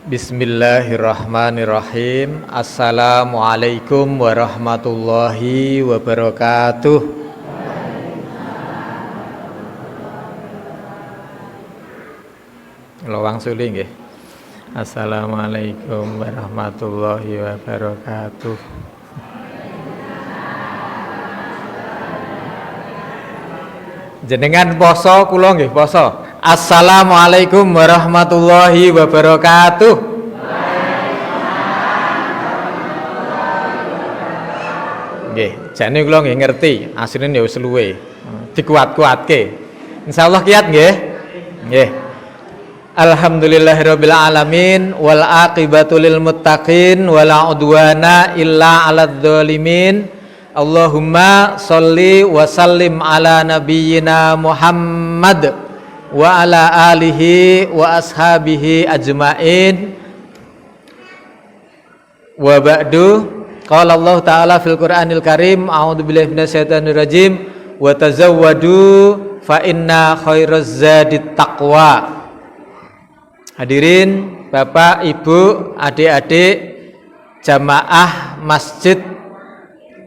Bismillahirrahmanirrahim. Assalamualaikum warahmatullahi wabarakatuh. Lawang suli nggih. Assalamualaikum warahmatullahi wabarakatuh. Jenengan poso kula nggih poso. Assalamualaikum warahmatullahi wabarakatuh. Nggih, jane kula nggih ngerti, asline ya wis luwe. Dikuat-kuatke. Insyaallah kiat nggih. Nggih. Alhamdulillahirabbil alamin wal aqibatu lil muttaqin wala udwana illa 'alal dzalimin. Allahumma sholli wa sallim ala nabiyyina Muhammad wa ala alihi wa ashabihi ajma'in. Wa ba'du, qala Allah ta'ala fil Qur'anil Karim, a'udzubillahi minasyaitonir rajim, wa tazawwadu fa inna khairaz zadit taqwa. Hadirin Bapak, Ibu, adik-adik jamaah Masjid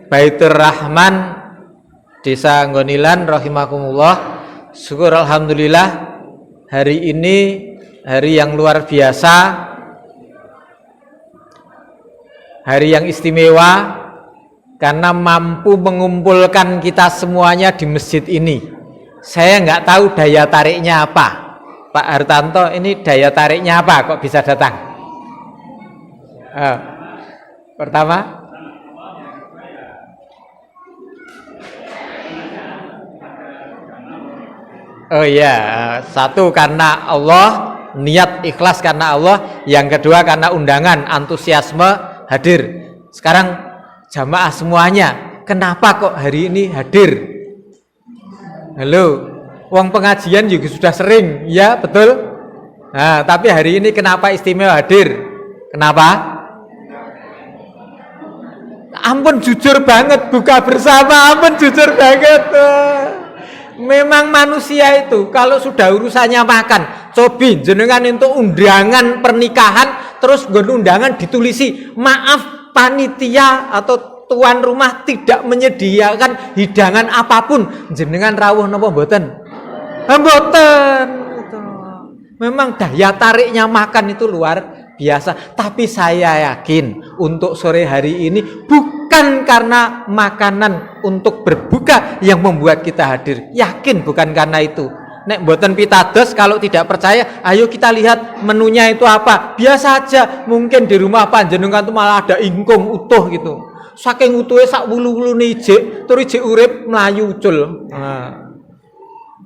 Baitur Rahman Desa Nggonilan rahimakumullah. Syukur alhamdulillah, hari ini hari yang luar biasa, hari yang istimewa karena mampu mengumpulkan kita semuanya di masjid ini. Saya nggak tahu daya tariknya apa, Pak Hartanto, ini daya tariknya apa kok bisa datang? Pertama, oh iya, satu karena Allah, niat ikhlas karena Allah. Yang kedua karena undangan, antusiasme hadir. Sekarang jamaah semuanya, kenapa kok hari ini hadir? Halo, uang pengajian juga sudah sering, ya betul. Nah, tapi hari ini kenapa istimewa hadir? Kenapa? Ampun jujur banget, buka bersama, ampun jujur banget. Memang manusia itu kalau sudah urusannya makan, cobi jenengan untuk undangan pernikahan, terus undangan ditulisi, maaf panitia atau tuan rumah tidak menyediakan hidangan apapun, jenengan rawuh napa mboten? Mboten. Memang daya tariknya makan itu luar biasa. Tapi saya yakin untuk sore hari ini bukan karena makanan untuk berbuka yang membuat kita hadir. Yakin bukan karena itu. Nek mboten pitados, kalau tidak percaya, ayo kita lihat menunya itu apa. Biasa aja, mungkin di rumah panjenengan itu malah ada ingkung utuh gitu. Saking utuhe sak wulu-wulune ijik, terus ijik urip mlayu ucul. Nah,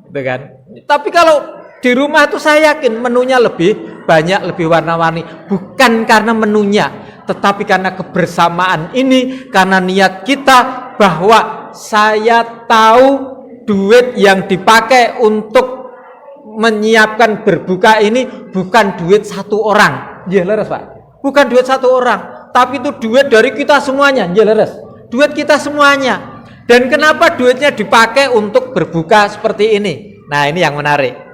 gitu kan. Tapi kalau di rumah itu saya yakin menunya lebih banyak, lebih warna-warni. Bukan karena menunya, tetapi karena kebersamaan ini, karena niat kita bahwa saya tahu duit yang dipakai untuk menyiapkan berbuka ini bukan duit satu orang. Ya leres Pak. Bukan duit satu orang, tapi itu duit dari kita semuanya. Ya leres. Duit kita semuanya. Dan kenapa duitnya dipakai untuk berbuka seperti ini? Nah, ini yang menarik.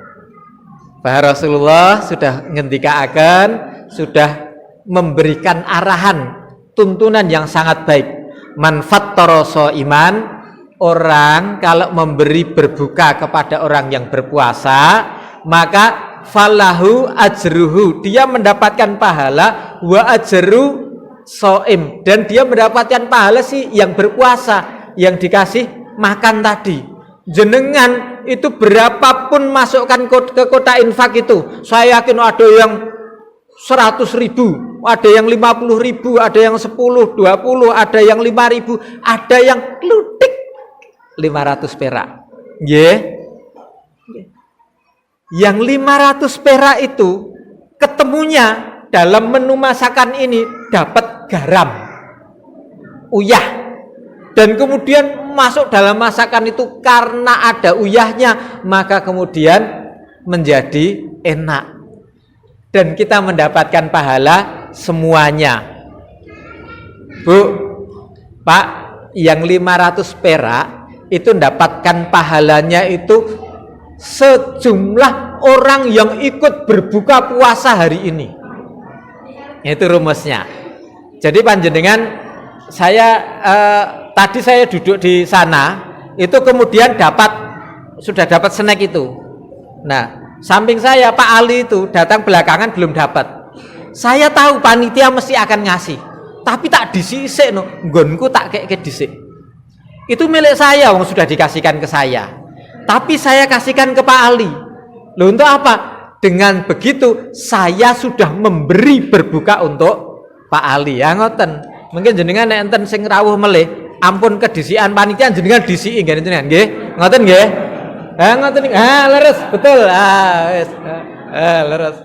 Bahwa Rasulullah sudah ngendikaaken, sudah memberikan arahan, tuntunan yang sangat baik. Man fattara shaiman, orang kalau memberi berbuka kepada orang yang berpuasa, maka falahu ajruhu, dia mendapatkan pahala, wa ajru shaim, dan dia mendapatkan pahala si yang berpuasa, yang dikasih makan tadi. Jenengan itu berapapun masukkan ke kotak infak itu, saya yakin ada yang 100.000, ada yang 50.000, ada yang 10, 20, ada yang 5.000, ada yang klutik 500 perak. Yang 500 perak itu ketemunya dalam menu masakan ini dapat garam, uyah. Dan kemudian masuk dalam masakan itu karena ada uyahnya, maka kemudian menjadi enak. Dan kita mendapatkan pahala semuanya. Bu, Pak, yang 500 perak itu mendapatkan pahalanya itu sejumlah orang yang ikut berbuka puasa hari ini. Itu rumusnya. Jadi panjenengan tadi saya duduk di sana, itu kemudian sudah dapat snack itu. Nah, samping saya Pak Ali itu datang belakangan belum dapat. Saya tahu panitia mesti akan ngasih, tapi tak disisik no, nggonku tak kek disik. Itu milik saya, wong sudah dikasihkan ke saya. Tapi saya kasihkan ke Pak Ali. Loh untuk apa? Dengan begitu saya sudah memberi berbuka untuk Pak Ali. Ya ngoten. Mungkin jenengan nek enten sing rawuh melih, ampun kedisian panitia jenengan disiki nggih jenengan nggih. Ngoten nggih. Ngoten niki. Leres, betul. Wis. Leres.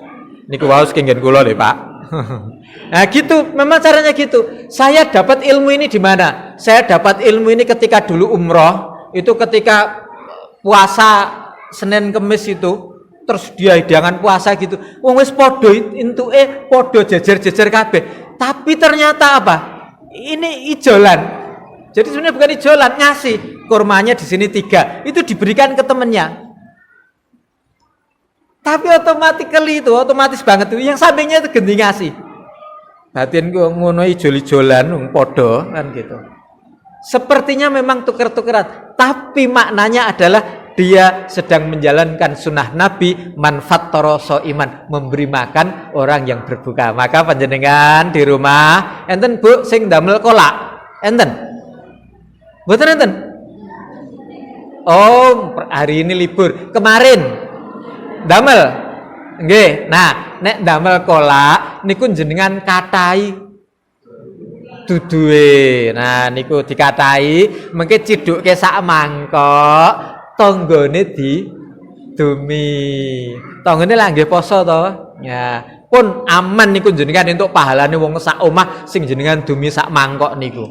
Niku waos kenggen kula lho, Pak. Nah gitu, memang caranya gitu. Saya dapat ilmu ini di mana? Saya dapat ilmu ini ketika dulu umroh, itu ketika puasa Senin Kemis itu, terus dia hidangan puasa gitu. Wong wis podo entuke podo jejer-jejer kabeh. Tapi ternyata apa? Ini ijolan. Jadi sebenarnya bukan ijolan, ngasih. Kurmanya di sini 3, itu diberikan ke temennya. Tapi otomatis banget itu yang sampingnya itu ganti ngasih. Batin gua ngono ijol-ijolan podo kan gitu. Sepertinya memang tuker-tukeran, tapi maknanya adalah dia sedang menjalankan sunnah Nabi, manfaat toroso iman, memberi makan orang yang berbuka. Maka panjenengan di rumah, enten Bu sing damel kolak, enten, mboten enten. Oh, hari ini libur, kemarin damel, nggih. Nah, nek damel kolak, niku jenengan katai duduhe. Nah, niku dikatai, mengke ciduke sak mangkok. Tonggone di dumi. Tonggone lah nggih poso to. Ya, pun aman niku jenengan entuk pahalane wong sak omah sing jenengan dumi sak mangkok niku.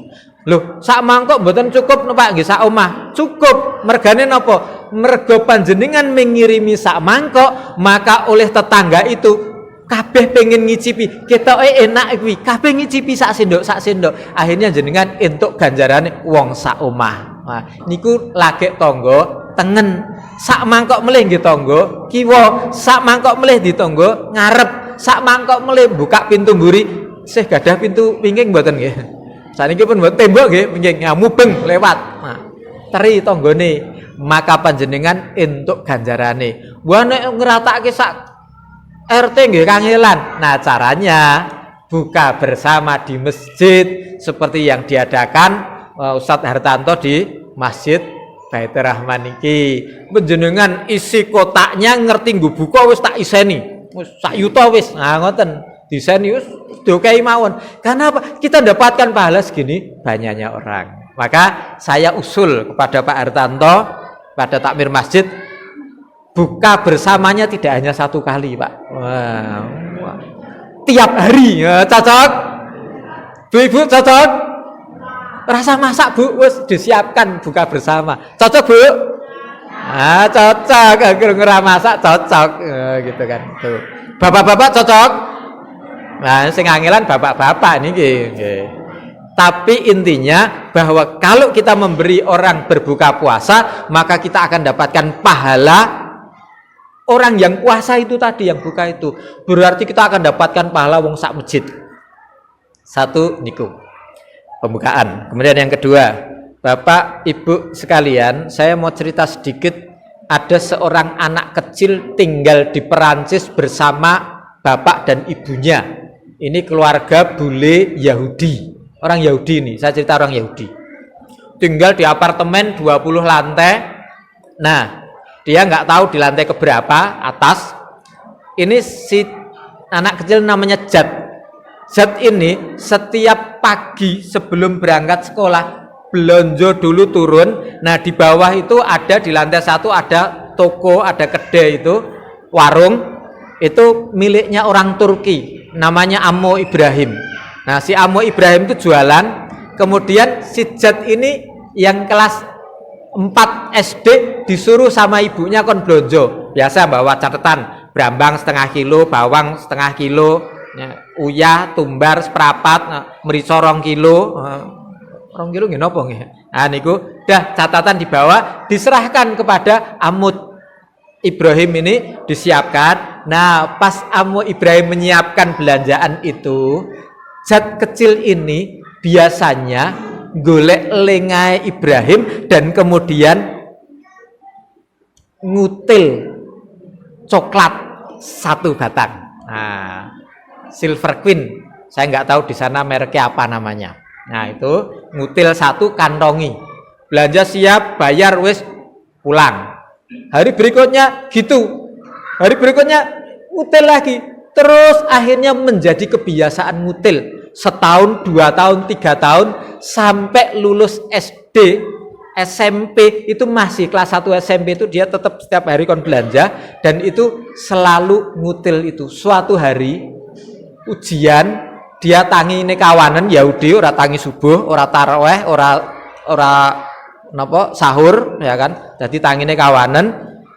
Loh, sak mangkok mboten cukup no, Pak, nggih sak omah. Cukup. Mergane napa? Mergo panjenengan mengirimi sak mangkok, maka oleh tetangga itu kabeh pengen ngicipi. Ketoke enak kuwi, kabeh ngicipi sak sendok. Akhirnya jenengan entuk ganjarane wong sak omah. Nah, niku lagek tangga tengen, sak mangkok melih nggih tangga kiwa, sak mangkok melih di tangga ngarep, sak mangkok melih buka pintu mburi, sih gadah pintu wingking mboten nggih. Saniki pun mboten tembok nggih, wingking mubeng lewat. Nah, teri tanggane, maka panjenengan entuk ganjarane. Wah nek ngratake sak RT nggih kangelan. Nah, caranya buka bersama di masjid seperti yang diadakan Ustadz Hartanto di Masjid Baitur Rahman iki. Panjenengan isi kotaknya ngerti nggo buka wis tak iseni. Wis sak yuta wis. Nah ngoten, diseni wis dokai mawon. Karena apa? Kita dapatkan pahala segini banyaknya orang. Maka saya usul kepada Pak Hartanto, pada takmir masjid, buka bersamanya tidak hanya 1 kali, Pak. Wah. Tiap hari. Ya, cocok? Bu Ibu cocok? Rasa masak Bu, wis disiapkan buka bersama. Cocok Bu? Ah, cocok. Agar ngera masak cocok, gitu kan. Tuh. Bapak-bapak cocok? Nah, sing angelan bapak-bapak niki. Tapi intinya bahwa kalau kita memberi orang berbuka puasa, maka kita akan dapatkan pahala orang yang puasa itu tadi, yang buka itu. Berarti kita akan dapatkan pahala wong sak masjid. 1 niku. Pembukaan. Kemudian yang kedua, Bapak Ibu sekalian, saya mau cerita sedikit. Ada seorang anak kecil tinggal di Perancis bersama bapak dan ibunya. Ini keluarga bule Yahudi. Orang Yahudi ini, saya cerita orang Yahudi. Tinggal di apartemen 20 lantai. Nah, dia nggak tahu di lantai keberapa atas. Ini si anak kecil namanya Jad. Zat ini setiap pagi sebelum berangkat sekolah belanja dulu turun. Nah di bawah itu ada, di lantai 1 ada toko, ada kedai itu, warung. Itu miliknya orang Turki, namanya Ammo Ibrahim. Nah si Ammo Ibrahim itu jualan. Kemudian si Zat ini yang kelas 4 SD disuruh sama ibunya kon blonjo. Biasa bawa catatan, brambang setengah kilo, bawang setengah kilo, uyah, tumbar seprapat, merica 2 kilo. 2 kilo nggih napa nggih. Nah niku dah catatan dibawa, diserahkan kepada Amut. Ibrahim ini disiapkan. Nah, pas Ammo Ibrahim menyiapkan belanjaan itu, zat kecil ini biasanya golek lengai Ibrahim dan kemudian ngutil coklat satu batang. Nah, Silver Queen, saya nggak tahu di sana mereknya apa namanya. Nah, itu ngutil satu, kantongi. Belanja siap, bayar, wis pulang. Hari berikutnya gitu. Hari berikutnya ngutil lagi. Terus akhirnya menjadi kebiasaan ngutil. Setahun, 2 tahun, 3 tahun, sampai lulus SD, SMP itu masih kelas 1 SMP itu dia tetap setiap hari kon belanja dan itu selalu ngutil itu. Suatu hari ujian dia tangi ini kawanan Yahudi, ora tangi subuh, ora taraweh, ora napa sahur ya kan. Jadi tangine kawanan,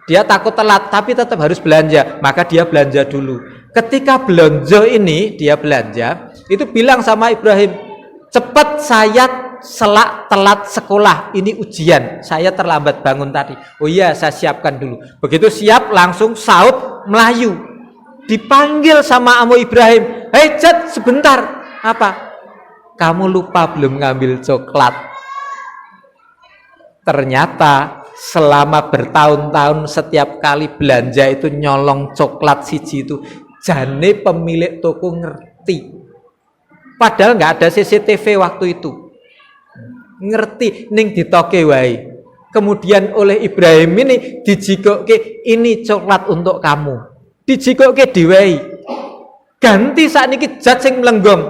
dia takut telat tapi tetap harus belanja, maka dia belanja dulu. Ketika belanja ini dia belanja, itu bilang sama Ibrahim, cepat saya telat sekolah, ini ujian, saya terlambat bangun tadi. Oh iya, saya siapkan dulu. Begitu siap langsung saut melayu. Dipanggil sama Ammo Ibrahim, hei Jad, sebentar. Apa? Kamu lupa belum ngambil coklat. Ternyata selama bertahun-tahun setiap kali belanja itu nyolong coklat siji itu, jane pemilik toko ngerti. Padahal nggak ada CCTV waktu itu. Ngerti ning ditoke wae. Kemudian oleh Ibrahim ini dijikoke, ini coklat untuk kamu. Dijikoke diwehi. Ganti sakniki Jad sing mlenggong.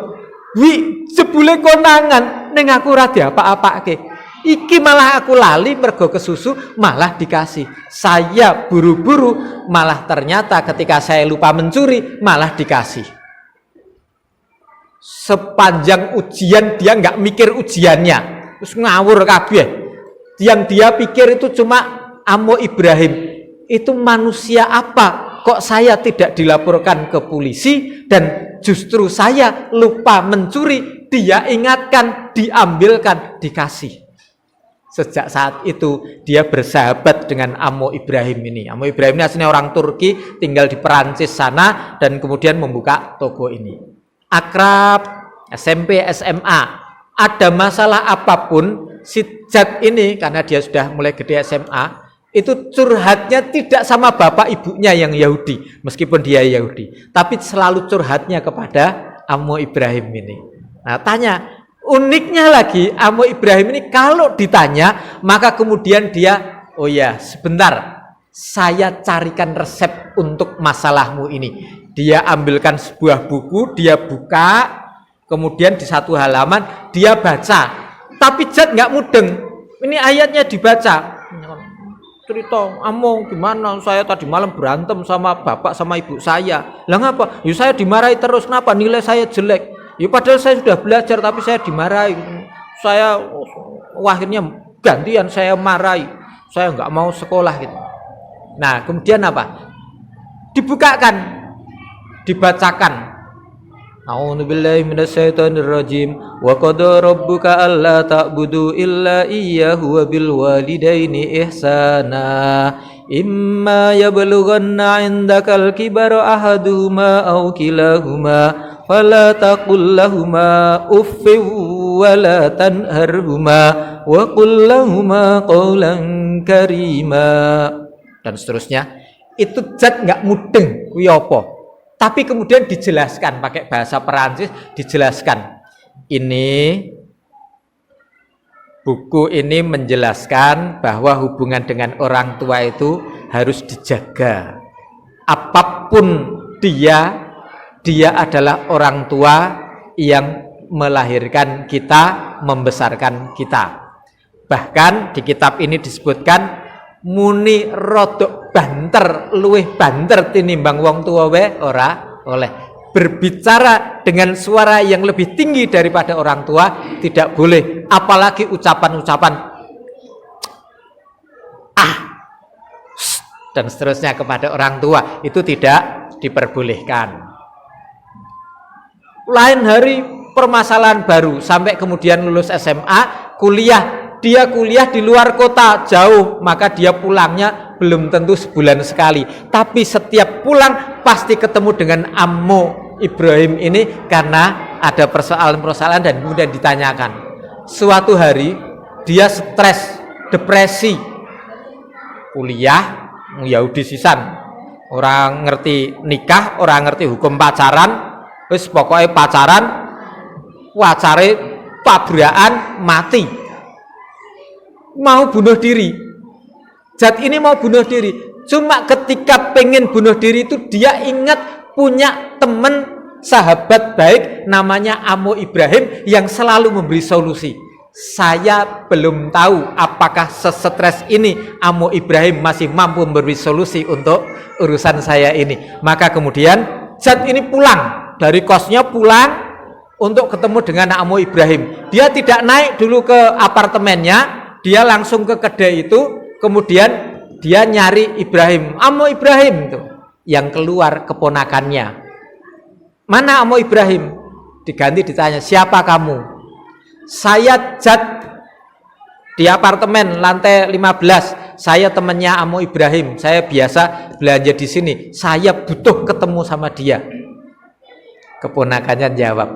Wi jebule konangan ning aku ora diapa-apake. Iki malah aku lali mergo kesusu malah dikasih. Saya buru-buru malah ternyata ketika saya lupa mencuri malah dikasih. Sepanjang ujian dia nggak mikir ujiannya, terus ngawur kabeh. Yang dia pikir itu cuma Ammo Ibrahim. Itu manusia apa? Kok saya tidak dilaporkan ke polisi dan justru saya lupa mencuri, dia ingatkan, diambilkan, dikasih. Sejak saat itu dia bersahabat dengan Ammo Ibrahim ini. Ammo Ibrahim ini aslinya orang Turki, tinggal di Perancis sana dan kemudian membuka toko ini. Akrab, SMP, SMA, ada masalah apapun, si Jad ini karena dia sudah mulai gede SMA, itu curhatnya tidak sama bapak ibunya yang Yahudi, meskipun dia Yahudi, tapi selalu curhatnya kepada Ammo Ibrahim ini. Nah, tanya, uniknya lagi Ammo Ibrahim ini kalau ditanya, maka kemudian dia, oh ya sebentar, saya carikan resep untuk masalahmu ini. Dia ambilkan sebuah buku, dia buka, kemudian di satu halaman dia baca. Tapi Jad nggak mudeng, ini ayatnya dibaca. Cerita, Ammo gimana, saya tadi malam berantem sama bapak sama ibu saya. Lah ngapa? Ya saya dimarahi terus, kenapa? Nilai saya jelek. Ya padahal saya sudah belajar tapi saya dimarahi. Saya akhirnya gantian saya marahi. Saya nggak mau sekolah gitu. Nah, kemudian apa? Dibukakan, dibacakan. A'udzubillahi minasyaitonirrajim. Wa qada rabbuka alla ta'budu illa iyyahu wa bil walidaini ihsana. Imma yablughanna 'indakal kibara ahaduhuma aw kilahuma fala taqul lahumā uffin wa la tanharhumā wa qul lahumā qawlan karīmā. Dan seterusnya. Itu Jad nggak mudeng kuwi apa. Tapi kemudian dijelaskan pakai bahasa Perancis, dijelaskan. Ini buku ini menjelaskan bahwa hubungan dengan orang tua itu harus dijaga. Apapun dia adalah orang tua yang melahirkan kita, membesarkan kita. Bahkan di kitab ini disebutkan muni rodok banter, luwih banter tinimbang wong tua wae ora oleh. Berbicara dengan suara yang lebih tinggi daripada orang tua tidak boleh, apalagi ucapan-ucapan dan seterusnya kepada orang tua itu tidak diperbolehkan. Lain hari permasalahan baru sampai kemudian lulus SMA, kuliah. Dia kuliah di luar kota jauh, maka dia pulangnya belum tentu sebulan sekali, tapi setiap pulang pasti ketemu dengan Ammo Ibrahim ini karena ada persoalan-persoalan dan kemudian ditanyakan. Suatu hari dia stres, depresi, kuliah Yahudi sisan, orang ngerti nikah, orang ngerti hukum pacaran, wis pokoknya pacaran, pacare tabrakan mati, mau bunuh diri. Zat ini mau bunuh diri, cuma ketika pengen bunuh diri itu dia ingat punya teman sahabat baik namanya Ammo Ibrahim yang selalu memberi solusi. Saya belum tahu apakah sesetres ini Ammo Ibrahim masih mampu memberi solusi untuk urusan saya ini. Maka kemudian Zat ini pulang dari kosnya, pulang untuk ketemu dengan Ammo Ibrahim. Dia tidak naik dulu ke apartemennya, dia langsung ke kedai itu, kemudian dia nyari Ibrahim. Ammo Ibrahim itu yang keluar keponakannya. Mana Ammo Ibrahim? Diganti ditanya, siapa kamu? Saya Zat di apartemen lantai 15. Saya temannya Ammo Ibrahim. Saya biasa belanja di sini. Saya butuh ketemu sama dia. Keponakannya jawab,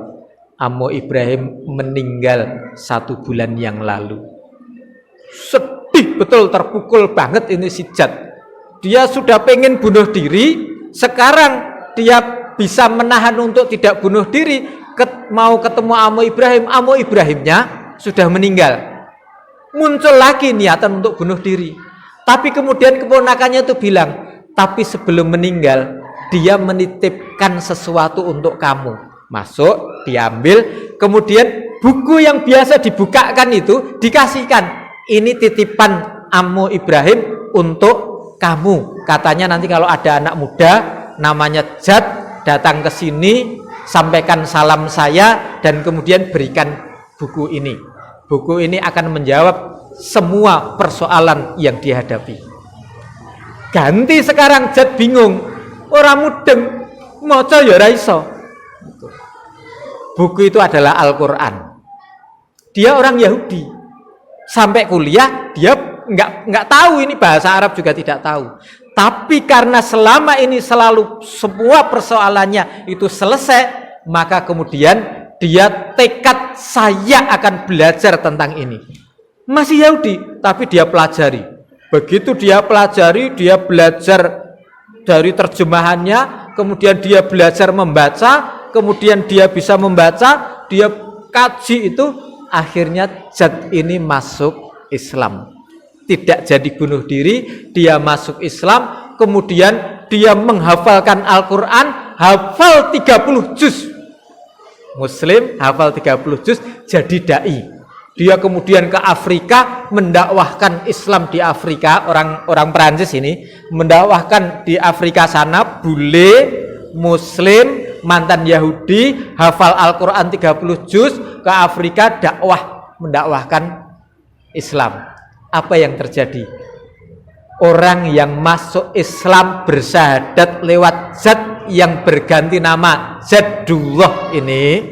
Ammo Ibrahim meninggal 1 bulan yang lalu. Sedih betul, terpukul banget ini si Zat. Dia sudah pengen bunuh diri, sekarang dia bisa menahan untuk tidak bunuh diri, mau ketemu Ammo Ibrahimnya sudah meninggal. Muncul lagi niatan untuk bunuh diri. Tapi kemudian keponakannya itu bilang, tapi sebelum meninggal dia menitipkan sesuatu untuk kamu. Masuk, diambil, kemudian buku yang biasa dibukakan itu dikasihkan. Ini titipan Ammo Ibrahim untuk kamu. Katanya nanti kalau ada anak muda namanya Zat datang ke sini, sampaikan salam saya dan kemudian berikan buku ini. Buku ini akan menjawab semua persoalan yang dihadapi. Ganti sekarang Zat bingung, orang mudeng, maca ya ora iso. Buku itu adalah Al-Qur'an. Dia orang Yahudi. Sampai kuliah dia nggak tahu ini bahasa Arab, juga tidak tahu. Tapi karena selama ini selalu semua persoalannya itu selesai, maka kemudian dia tekad, saya akan belajar tentang ini. Masih Yahudi, tapi dia pelajari. Begitu dia pelajari, dia belajar dari terjemahannya, kemudian dia belajar membaca, kemudian dia bisa membaca, dia kaji itu, akhirnya Zat ini masuk Islam. Tidak jadi bunuh diri, dia masuk Islam, kemudian dia menghafalkan Al-Quran, hafal 30 juz. Muslim, hafal 30 juz, jadi da'i. Dia kemudian ke Afrika, mendakwahkan Islam di Afrika, orang Perancis ini, mendakwahkan di Afrika sana, bule, Muslim, mantan Yahudi, hafal Al-Quran 30 juz, ke Afrika, dakwah, mendakwahkan Islam. Apa yang terjadi? Orang yang masuk Islam bersyahadat lewat Zat yang berganti nama Zadullah ini,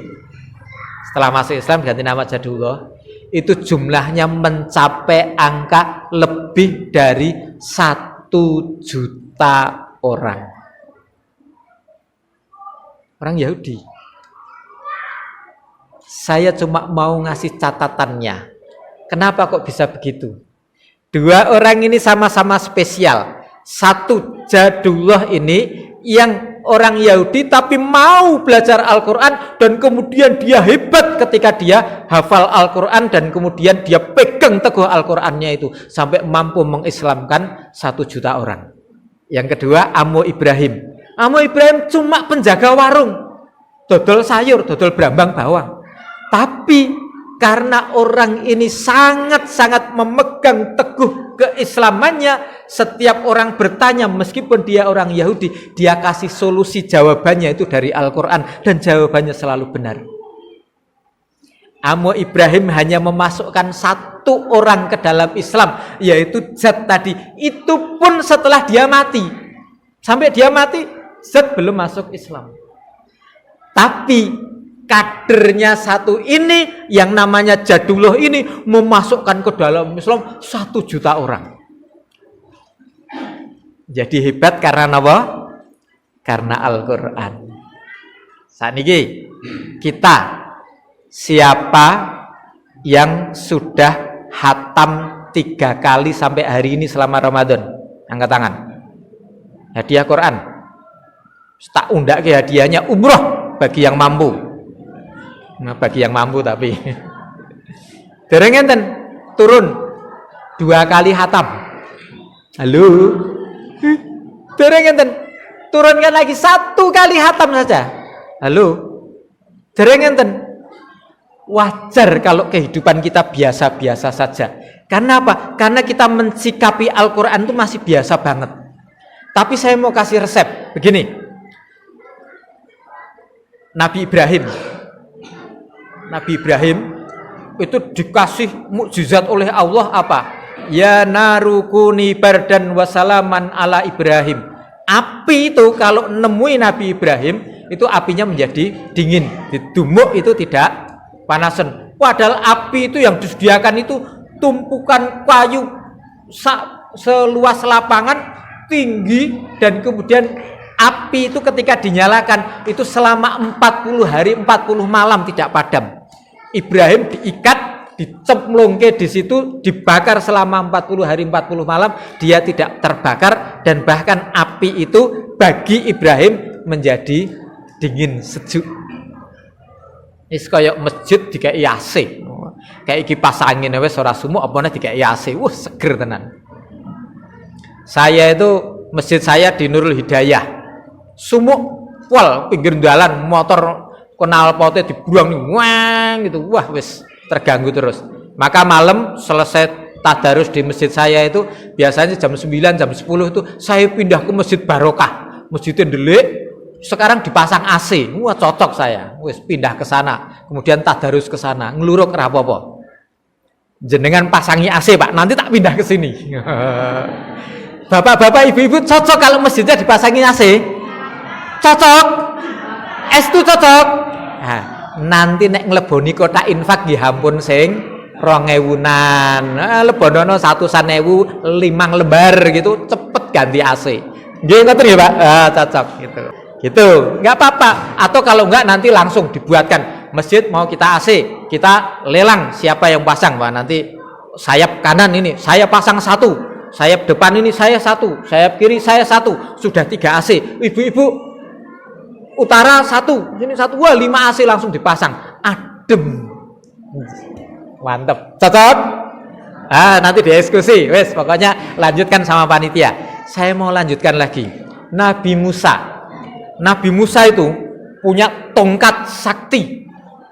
setelah masuk Islam ganti nama Zadullah, itu jumlahnya mencapai angka lebih dari 1 juta orang. Orang Yahudi. Saya cuma mau ngasih catatannya. Kenapa kok bisa begitu? 2 orang ini sama-sama spesial. Satu, Zadullah ini yang orang Yahudi tapi mau belajar Al-Quran, dan kemudian dia hebat ketika dia hafal Al-Quran dan kemudian dia pegang teguh Al-Qurannya itu sampai mampu mengislamkan 1 juta orang. Yang kedua, Ammo Ibrahim. Ammo Ibrahim cuma penjaga warung, dodol sayur, dodol brambang bawang. Tapi karena orang ini sangat-sangat memegang teguh keislamannya, setiap orang bertanya meskipun dia orang Yahudi, dia kasih solusi, jawabannya itu dari Al-Quran, dan jawabannya selalu benar. Ammo Ibrahim hanya memasukkan 1 orang ke dalam Islam, yaitu Zat tadi. Itu pun setelah dia mati. Sampai dia mati, Zat belum masuk Islam. Tapi kadernya 1 ini yang namanya Zadullah ini memasukkan ke dalam Islam 1 juta orang. Jadi hebat karena apa? Karena Al-Qur'an. Saniki kita siapa yang sudah hatam 3 kali sampai hari ini selama Ramadan? Angkat tangan. Hadiah Quran. Tak undake hadiahnya umroh bagi yang mampu. Nah, bagi yang mampu tapi dereng enten turun 2 kali hatam. Halo. Dereng enten turunkan lagi 1 kali hatam saja. Halo. Dereng enten. Wajar kalau kehidupan kita biasa-biasa saja. Karena apa? Karena kita mensikapi Al-Quran itu masih biasa banget. Tapi saya mau kasih resep. Begini. Nabi Ibrahim itu dikasih mukjizat oleh Allah apa? Ya narukuni bardan wasalaman ala Ibrahim. Api itu kalau nemui Nabi Ibrahim, itu apinya menjadi dingin. Didumuk itu tidak panasan. Padahal api itu yang disediakan itu tumpukan kayu seluas lapangan tinggi, dan kemudian api itu ketika dinyalakan itu selama 40 hari 40 malam tidak padam. Ibrahim diikat, dicemplungke di situ, dibakar selama 40 hari 40 malam, dia tidak terbakar, dan bahkan api itu bagi Ibrahim menjadi dingin sejuk. Is kaya masjid dikai AC. Kayak kipas angin wis ora sumuk apa dikai AC. Wah, seger tenan. Saya itu masjid saya di Nurul Hidayah. Sumuk pol pinggir dalan, motor knalpotnya dibuang wang gitu. Wah, wis terganggu terus. Maka malam selesai tadarus di masjid saya itu biasanya jam 9 jam 10 itu saya pindah ke Masjid Barokah. Masjidnya delik, sekarang dipasang AC. Wah, cocok saya. Wis pindah ke sana. Kemudian tadarus ke sana. Ngeluruk ra apa-apa. Jenengan pasangi AC, Pak. Nanti tak pindah ke sini. Bapak-bapak, ibu-ibu cocok kalau masjidnya dipasangi AC? Cocok? Estu cocok? Nah, nanti nek ngleboni kotak infak nggih ampun sing 2000-an. Lebonono 100.000 5 lembar gitu, cepet ganti AC. Nggih ngoten ya, Pak? Cocok gitu. Gitu, nggak apa-apa. Atau kalau nggak nanti langsung dibuatkan masjid mau kita AC, kita lelang siapa yang pasang. Wah, nanti sayap kanan ini saya pasang 1, sayap depan ini saya 1, sayap kiri saya 1, sudah 3 AC. Ibu-ibu utara 1, sini 1, wah 5 AC langsung dipasang. Adem, mantep, cocok. Nanti dieksekusi, wes pokoknya lanjutkan sama panitia. Saya mau lanjutkan lagi. Nabi Musa itu punya tongkat sakti.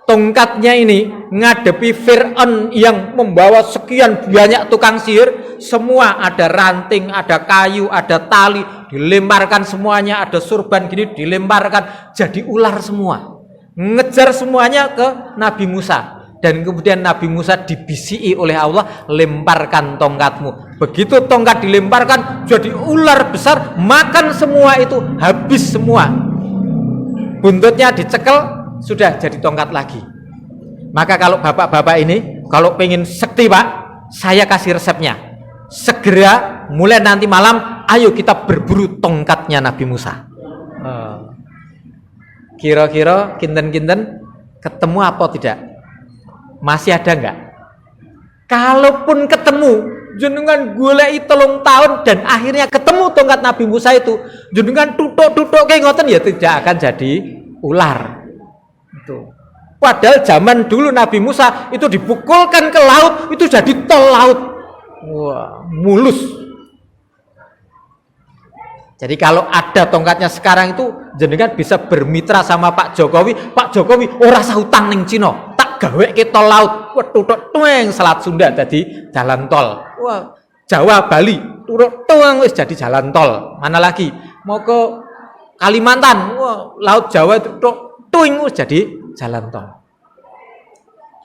Tongkatnya ini ngadepi Fir'aun yang membawa sekian banyak tukang sihir. Semua ada ranting, ada kayu, ada tali, dilemparkan semuanya, ada surban gini dilemparkan, jadi ular semua. Ngejar semuanya ke Nabi Musa. Dan kemudian Nabi Musa dibisiki oleh Allah, lemparkan tongkatmu. Begitu tongkat dilemparkan, jadi ular besar, makan semua itu, habis semua. Buntutnya dicekel, sudah jadi tongkat lagi. Maka kalau bapak-bapak ini, kalau pengen sekti Pak, saya kasih resepnya. Segera, mulai nanti malam, ayo kita berburu tongkatnya Nabi Musa. Kira-kira, kinten-kinten, ketemu apa tidak? Masih ada enggak? Kalaupun ketemu, jenengan goleki 3 tahun dan akhirnya ketemu tongkat Nabi Musa itu, jenengan tutuk-tutuk kayak ngoten ya tidak akan jadi ular. Itu. Padahal zaman dulu Nabi Musa itu dipukulkan ke laut, itu jadi tol laut. Wah, mulus. Jadi kalau ada tongkatnya sekarang itu, jenengan bisa bermitra sama Pak Jokowi. Pak Jokowi ora usah utang ning Cina. Gawe ke tol laut, wah tutuk tueng Selat Sunda jadi jalan tol. Wah, Jawa Bali tutuk tueng wis jadi jalan tol. Mana lagi? Mau ke Kalimantan, wah laut Jawa tutuk tueng wis jadi jalan tol.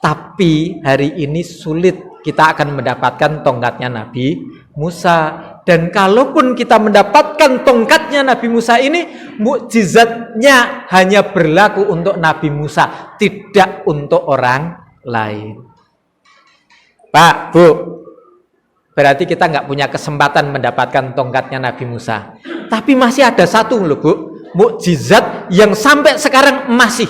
Tapi hari ini sulit kita akan mendapatkan tongkatnya Nabi Musa. Dan kalaupun kita mendapatkan tongkatnya Nabi Musa ini, mukjizatnya hanya berlaku untuk Nabi Musa, tidak untuk orang lain. Pak, Bu, berarti kita nggak punya kesempatan mendapatkan tongkatnya Nabi Musa. Tapi masih ada satu loh Bu, mukjizat yang sampai sekarang masih,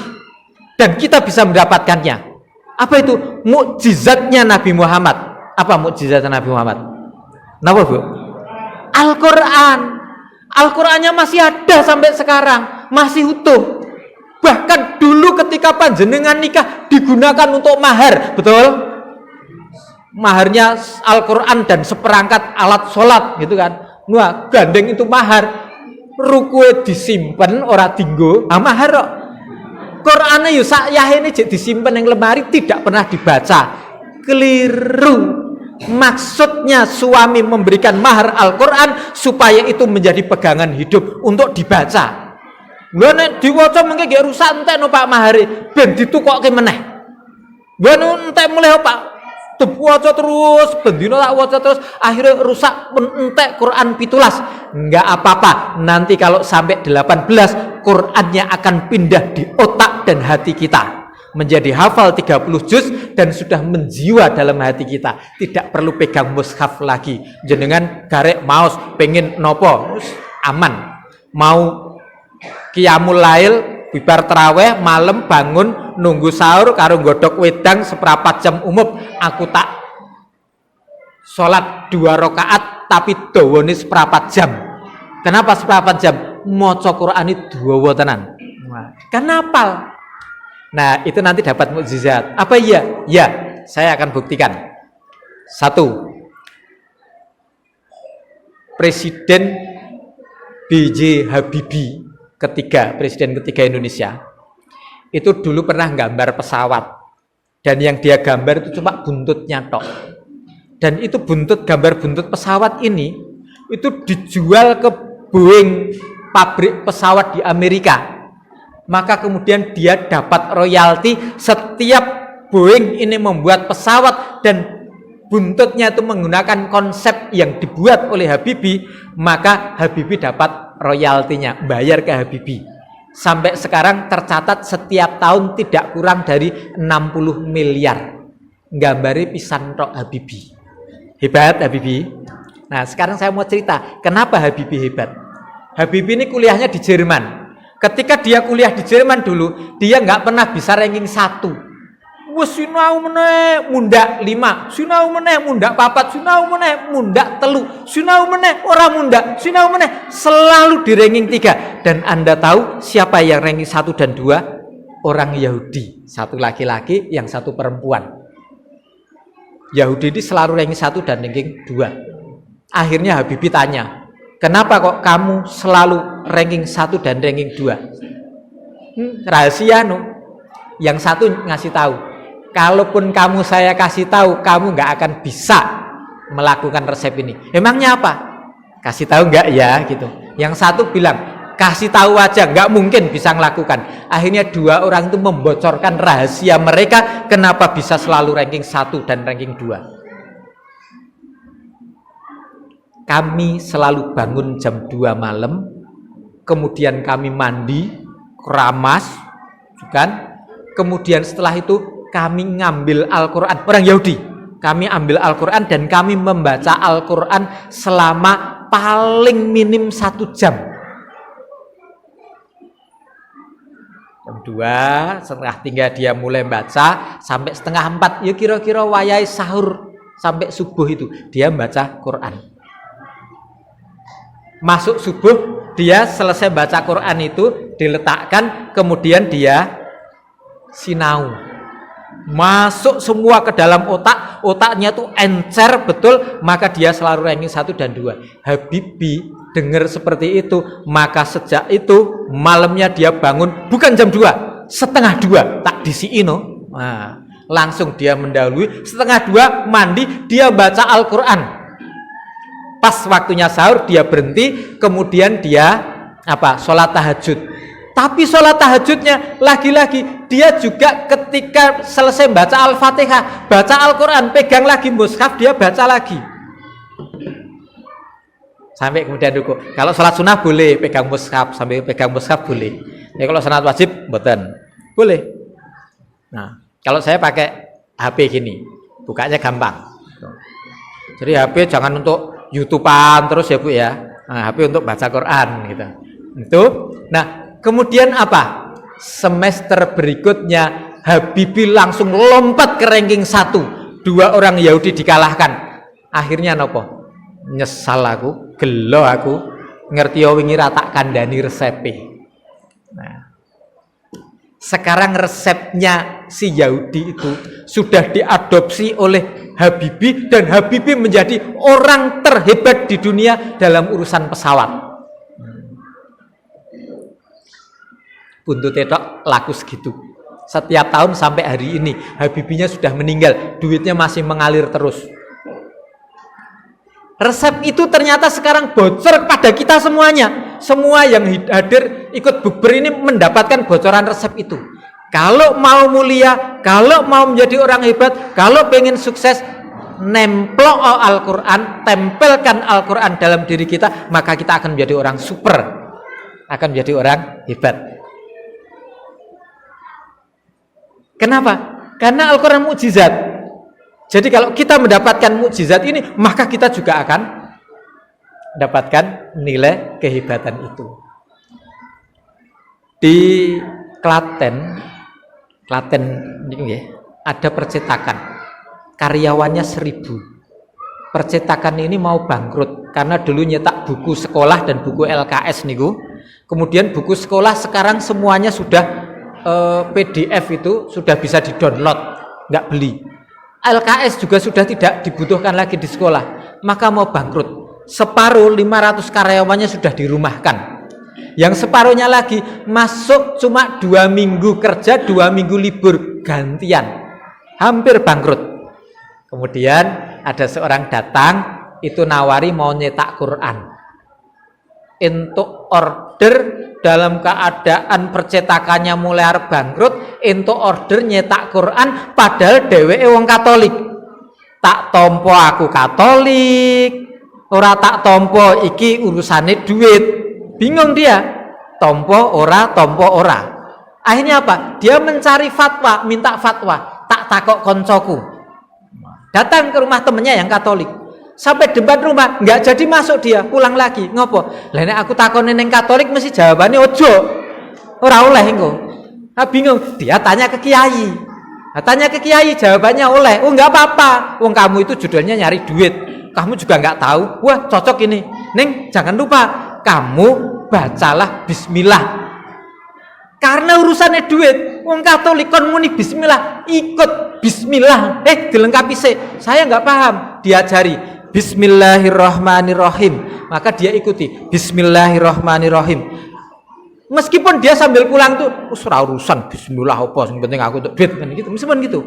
dan kita bisa mendapatkannya. Apa itu? Mukjizatnya Nabi Muhammad. Apa mukjizatnya Nabi Muhammad? Kenapa Bu? Al-Quran. Al-Qurannya masih ada sampai sekarang, masih utuh. Bahkan dulu ketika panjenengan nikah digunakan untuk mahar, betul? Maharnya Al-Quran dan seperangkat alat sholat gitu kan. Wah, gandeng itu mahar. Rukue disimpen ora dinggo, mahar kok. Qur'ane yo sak yahene jek disimpen yang lemari tidak pernah dibaca. Keliru. Maksudnya suami memberikan mahar Al-Quran supaya itu menjadi pegangan hidup untuk dibaca. Lha nek diwaca mengke gak rusak entekno Pak mahare ben ditukokke meneh. Lha entek mulai Pak waca terus, bendino tak waca terus, akhirnya rusak entek Quran 17. Enggak apa-apa, nanti kalau sampai 18 Qurannya akan pindah di otak dan hati kita, menjadi hafal 30 juz dan sudah menjiwa dalam hati kita. Tidak perlu pegang mushaf lagi. Jenengan garek maos pengen nopo aman, mau qiyamul lail bibar terawih malam bangun nunggu sahur karo godhok wedang seprapat jam umum, aku tak sholat 2 rakaat tapi dawane seprapat jam. Kenapa seprapat jam? Maca Qur'an itu dawa tenan. Kan hafal. Nah, itu nanti dapat mukjizat. Apa iya? Ya, saya akan buktikan. 1. Presiden B.J. Habibie presiden ketiga Indonesia itu dulu pernah gambar pesawat, dan yang dia gambar itu cuma buntutnya tok, dan itu gambar buntut pesawat ini itu dijual ke Boeing, pabrik pesawat di Amerika. Maka kemudian dia dapat royalti setiap Boeing ini membuat pesawat dan buntutnya itu menggunakan konsep yang dibuat oleh Habibie, maka Habibie dapat royaltinya, bayar ke Habibie. Sampai sekarang tercatat setiap tahun tidak kurang dari 60 miliar. Gambari pisan tok Habibie. Hebat Habibie. Nah, sekarang saya mau cerita kenapa Habibie hebat. Habibie ini kuliahnya di Jerman. Ketika dia kuliah di Jerman dulu, dia nggak pernah bisa ranking 1. Wes sinau meneh mundak 5, sinau meneh mundak 4, sinau meneh mundak 3, sinau meneh ora mundak, sinau meneh selalu di ranking 3. Dan Anda tahu siapa yang ranking 1 dan 2? Orang Yahudi, satu laki-laki, yang satu perempuan. Yahudi ini selalu ranking 1 dan ranking 2. Akhirnya Habibie tanya, kenapa kok kamu selalu ranking 1 dan ranking 2? Rahasia no. Yang satu ngasih tahu, kalaupun kamu saya kasih tahu, kamu nggak akan bisa melakukan resep ini. Emangnya apa? Kasih tahu nggak ya gitu. Yang satu bilang, kasih tahu aja, nggak mungkin bisa melakukan. Akhirnya 2 orang itu membocorkan rahasia mereka kenapa bisa selalu ranking 1 dan ranking 2. Kami selalu bangun jam 2 malam, kemudian kami mandi, keramas, kan? Kemudian setelah itu kami ngambil Al-Quran, orang Yahudi, kami ambil Al-Quran dan kami membaca Al-Quran selama paling minim 1 jam. Jam 2, setengah 3 dia mulai baca, sampai setengah 4, ya kira-kira wayai sahur, sampai subuh itu, dia baca Quran. Masuk subuh, dia selesai baca Quran itu, diletakkan, kemudian dia sinau. Masuk semua ke dalam otak, otaknya tuh encer betul, maka dia selalu ranking 1 dan 2. Habibie dengar seperti itu, maka sejak itu malamnya dia bangun bukan jam 2, setengah 2, tak disiino. Nah, langsung dia mendahului, setengah 2 mandi, dia baca Al-Quran. Pas waktunya sahur dia berhenti, kemudian dia sholat tahajud. Tapi sholat tahajudnya lagi-lagi dia juga ketika selesai baca Al-Fatihah, baca Al-Quran, pegang lagi mushaf, dia baca lagi. Sampai kemudian ruku. Kalau sholat sunnah boleh pegang mushaf, sambil pegang mushaf boleh. Ya kalau sholat wajib mboten. Boleh. Nah, kalau saya pakai HP gini, bukanya gampang. Jadi HP jangan untuk YouTubean terus ya Bu ya. Nah, HP untuk baca Quran gitu. Itu. Nah, kemudian apa? Semester berikutnya Habibie langsung lompat ke ranking 1. 2 orang Yahudi dikalahkan. Akhirnya nopo? Nyesal aku, gelo aku, ngerti wingi ra tak kandhani resepe. Nah, sekarang resepnya si Yahudi itu sudah diadopsi oleh Habibie dan Habibie menjadi orang terhebat di dunia dalam urusan pesawat. Buntut tok laku segitu. Setiap tahun sampai hari ini Habibinya sudah meninggal, duitnya masih mengalir terus. Resep itu ternyata sekarang bocor kepada kita semuanya. Semua yang hadir ikut bukber ini mendapatkan bocoran resep itu. Kalau mau mulia, kalau mau menjadi orang hebat, kalau pengen sukses, nemplok Al-Quran, tempelkan Al-Quran dalam diri kita, maka kita akan menjadi orang super, akan menjadi orang hebat. Kenapa? Karena Al-Quran mukjizat. Jadi kalau kita mendapatkan mukjizat ini, maka kita juga akan mendapatkan nilai kehebatan itu. Di Klaten ini ya, ada percetakan. Karyawannya 1000. Percetakan ini mau bangkrut karena dulu nyetak buku sekolah dan buku LKS niku. Kemudian buku sekolah sekarang semuanya sudah PDF itu sudah bisa di-download, nggak beli. LKS juga sudah tidak dibutuhkan lagi di sekolah, maka mau bangkrut. Separuh 500 karyawannya sudah dirumahkan. Yang separuhnya lagi masuk cuma 2 minggu kerja, 2 minggu libur gantian. Hampir bangkrut. Kemudian ada seorang datang itu nawari mau nyetak Quran. Untuk order dalam keadaan percetakannya mulai arep bangkrut, untuk order nyetak Quran padahal dheweke wong Katolik. Tak tompo aku Katolik, ora tak tompo iki urusane duit. Bingung dia. Tompo ora, tompo ora. Akhirnya apa? Dia mencari fatwa, minta fatwa. Tak takok koncoku. Datang ke rumah temennya yang Katolik. Sampai depan rumah, nggak jadi masuk dia, pulang lagi. Ngopo? Lah nek aku takoni ning Katolik mesti jawabannya ojo. Ora oleh engko. Ah bingung, dia tanya ke kiai. Nah, tanya ke kiai jawabannya oleh. Oh nggak apa-apa. Wong kamu itu judulnya nyari duit. Kamu juga nggak tahu. Wah, cocok ini. Neng, jangan lupa kamu bacalah bismillah. Karena urusannya duit. Wong Katolik kon muni bismillah, ikut bismillah. Dilengkapi sih. Saya nggak paham, diajari Bismillahirrahmanirrahim. Maka dia ikuti Bismillahirrahmanirrahim. Meskipun dia sambil pulang tuh urusan bismillah apa yang penting aku untuk duit kan gitu. Meskipun gitu.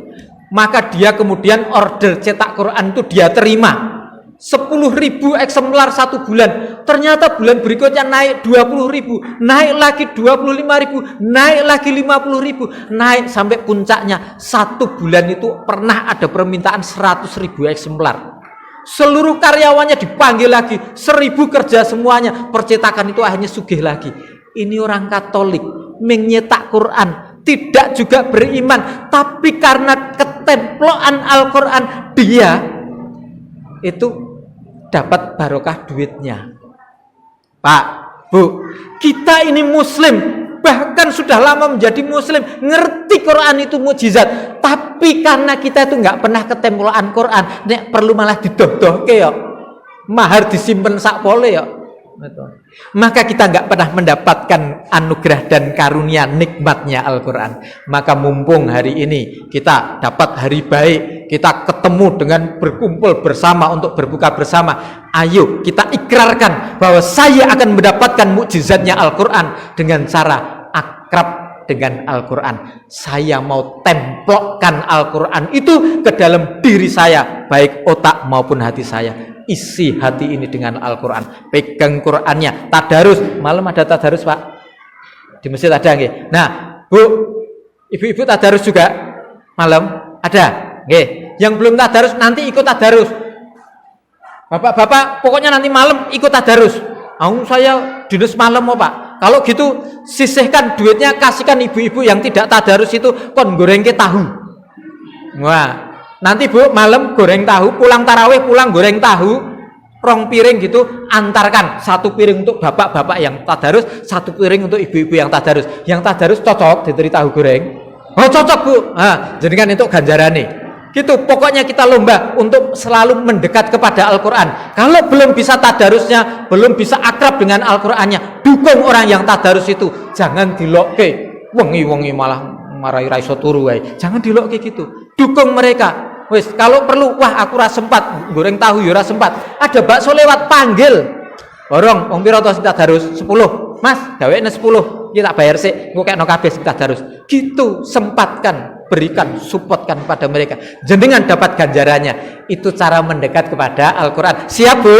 Maka dia kemudian order cetak Quran itu dia terima 10.000 eksemplar 1 bulan. Ternyata bulan berikutnya naik 20.000, naik lagi 25.000, naik lagi 50.000, naik sampai puncaknya 1 bulan itu pernah ada permintaan 100.000 eksemplar. Seluruh karyawannya dipanggil lagi, 1000 kerja semuanya, percetakan itu akhirnya sugih lagi. Ini orang Katolik menyetak Quran, tidak juga beriman, tapi karena ketemploan Al-Quran dia itu dapat barokah duitnya. Pak, Bu, kita ini muslim, bahkan sudah lama menjadi muslim, ngerti Quran itu mukjizat, tapi karena kita itu nggak pernah ketemploan Quran, nek perlu malah didodohke ya, mahar disimpen sak pole ya. Maka kita nggak pernah mendapatkan anugerah dan karunia nikmatnya Al-Quran. Maka mumpung hari ini kita dapat hari baik, kita ketemu dengan berkumpul bersama untuk berbuka bersama, ayo kita ikrarkan bahwa saya akan mendapatkan mukjizatnya Al-Quran dengan cara akrab dengan Al-Quran. Saya mau templokkan Al-Quran itu ke dalam diri saya, baik otak maupun hati saya. Isi hati ini dengan Al-Quran, pegang Qurannya, tadarus. Malam ada tadarus Pak, di masjid ada nggih. Nah Bu, ibu-ibu tadarus juga malam ada nggih. Yang belum tadarus nanti ikut tadarus. Bapak-bapak pokoknya nanti malam ikut tadarus. Saya dinas malam mau Pak. Kalau gitu sisihkan duitnya, kasihkan ibu-ibu yang tidak tadarus itu kon gorengke tahu. Wah, Nanti Bu malam goreng tahu, pulang tarawih pulang goreng tahu, 2 piring gitu, antarkan 1 piring untuk bapak-bapak yang tadarus, 1 piring untuk ibu-ibu yang tadarus. Yang tadarus cocok diberi tahu goreng. Oh cocok Bu. Nah, jadi kan itu ganjaran nih. Gitu, pokoknya kita lomba untuk selalu mendekat kepada Al-Quran. Kalau belum bisa tadarusnya, belum bisa akrab dengan Al-Qurannya, dukung orang yang tadarus itu. Jangan dilokke, wengi-wengi malah marahi raiso turu wae. Jangan dilokke gitu. Dukung mereka. Wis, kalau perlu, wah aku ora sempat goreng tahu ya ora sempat. Ada bakso lewat, panggil. Borong, wong pira to sing tadarus? 10. Mas, gawene 10. Iki tak bayar sik, engko kekno kabeh sing tadarus. Gitu, sempatkan, berikan, supportkan pada mereka. Jenengan dapat ganjarannya. Itu cara mendekat kepada Al-Qur'an. Siap, Bu?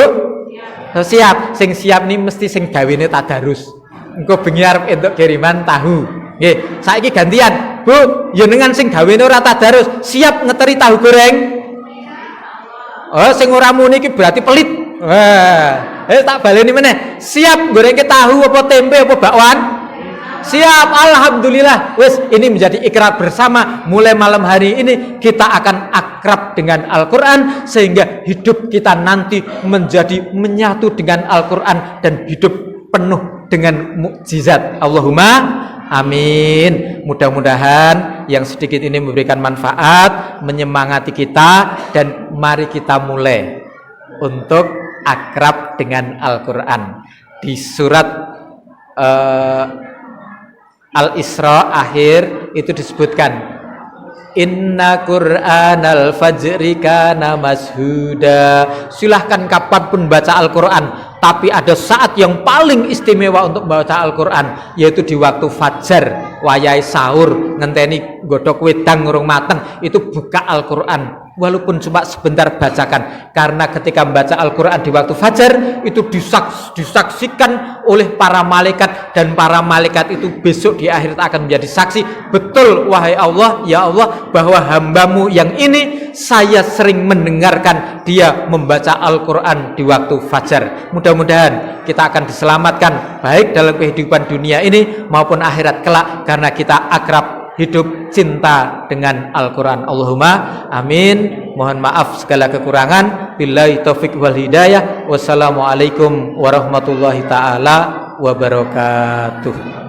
Siap. Sing siap nih mesti sing gawene tadarus. Engko bengi arep entuk kiriman tahu. Nggih, saiki gantian. Bu, jenengan sing gawene ora tadarus, siap ngeteri tahu goreng? Oh, sing ora muni iki berarti pelit. Wah, tak baleni meneh. Siap gorengke tahu apa tempe apa bakwan? Siap, alhamdulillah. Wes, ini menjadi ikrar bersama. Mulai malam hari ini kita akan akrab dengan Al-Qur'an sehingga hidup kita nanti menjadi menyatu dengan Al-Qur'an dan hidup penuh dengan mukjizat. Allahumma amin. Mudah-mudahan yang sedikit ini memberikan manfaat, menyemangati kita, dan mari kita mulai untuk akrab dengan Al-Qur'an. Di surat Al-Isra akhir itu disebutkan, Inna Qur'anal fajri kana mashuda. Silahkan kapanpun baca Al-Quran, tapi ada saat yang paling istimewa untuk membaca Al-Quran, yaitu di waktu fajar, wayai sahur, ngenteni godhok wedang ngurung mateng, itu buka Al-Quran. Walaupun cuma sebentar bacakan, karena ketika membaca Al-Quran di waktu fajar itu disaksikan oleh para malaikat, dan para malaikat itu besok di akhirat akan menjadi saksi. Betul wahai Allah, ya Allah, bahwa hambamu yang ini saya sering mendengarkan dia membaca Al-Quran di waktu fajar. Mudah-mudahan kita akan diselamatkan baik dalam kehidupan dunia ini maupun akhirat kelak, karena kita akrab, hidup cinta dengan Al-Quran. Allahumma amin. Mohon maaf segala kekurangan. Billahi taufik wal hidayah. Wassalamualaikum warahmatullahi ta'ala wabarakatuh.